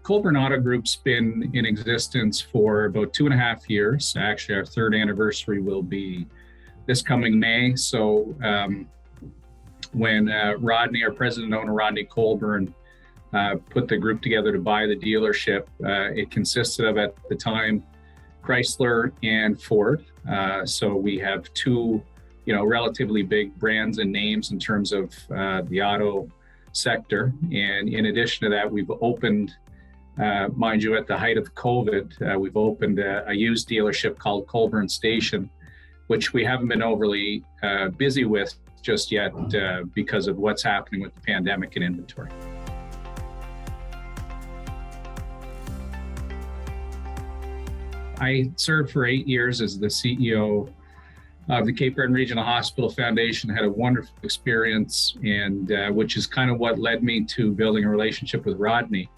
Colbourne Auto Group's been in existence for about 2.5 years. Actually, our third anniversary will be this coming May. So when Rodney, our president owner, Rodney Colbourne, put the group together to buy the dealership, it consisted of, at the time, Chrysler and Ford. So we have two, relatively big brands and names in terms of the auto sector. And in addition to that, we've opened, mind you, at the height of COVID, we've opened a used dealership called Colbourne Station, which we haven't been overly busy with just yet because of what's happening with the pandemic and inventory. I served for 8 years as the CEO of the Cape Breton Regional Hospital Foundation, had a wonderful experience, and which is kind of what led me to building a relationship with Rodney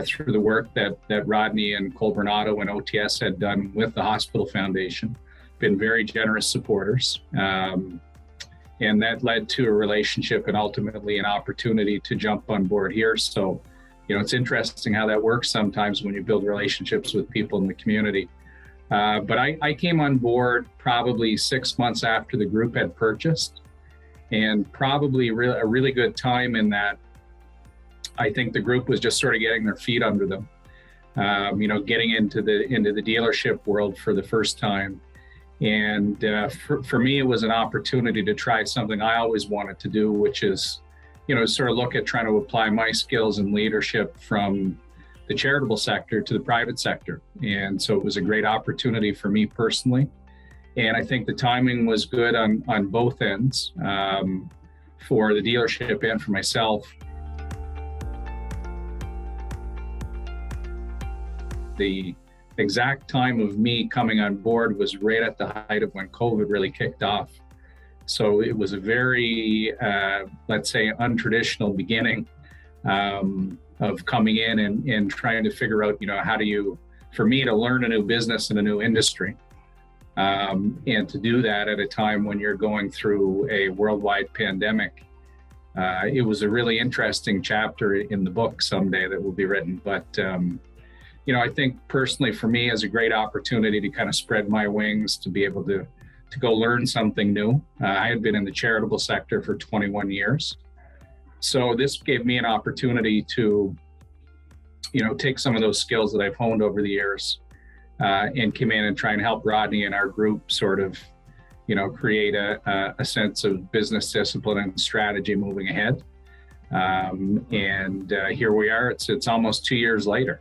through the work that Rodney and Colbourne Auto and OTS had done with the Hospital Foundation. Been very generous supporters. And that led to a relationship and ultimately an opportunity to jump on board here. So, it's interesting how that works sometimes when you build relationships with people in the community. But I came on board probably 6 months after the group had purchased, and probably a really good time in that I think the group was just sort of getting their feet under them, getting into the dealership world for the first time. And for me, it was an opportunity to try something I always wanted to do, which is, sort of look at trying to apply my skills and leadership from the charitable sector to the private sector. And so it was a great opportunity for me personally. And I think the timing was good on both ends for the dealership and for myself. The exact time of me coming on board was right at the height of when COVID really kicked off. So it was a very, let's say, untraditional beginning of coming in and trying to figure out, how do you, for me to learn a new business in a new industry, and to do that at a time when you're going through a worldwide pandemic. It was a really interesting chapter in the book someday that will be written. But I think personally for me, it's a great opportunity to kind of spread my wings, to be able to go learn something new. I had been in the charitable sector for 21 years. So this gave me an opportunity to, take some of those skills that I've honed over the years and come in and try and help Rodney and our group sort of, create a sense of business discipline and strategy moving ahead. And here we are, it's almost 2 years later.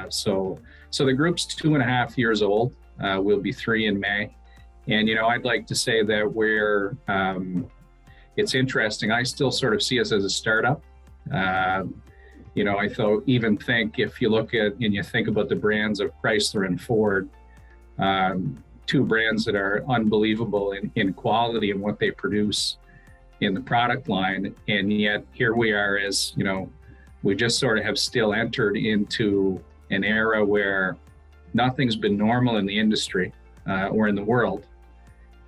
So the group's 2.5 years old. We'll be 3 in May. And, I'd like to say that it's interesting. I still sort of see us as a startup. I think if you look at and you think about the brands of Chrysler and Ford, two brands that are unbelievable in quality and what they produce in the product line. And yet here we are as, we just sort of have still entered into an era where nothing's been normal in the industry or in the world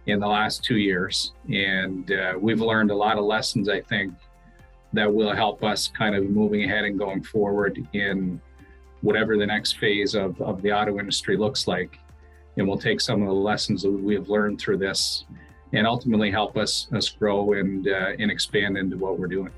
in the last 2 years. And we've learned a lot of lessons, I think, that will help us kind of moving ahead and going forward in whatever the next phase of the auto industry looks like. And we'll take some of the lessons that we have learned through this and ultimately help us grow and expand into what we're doing.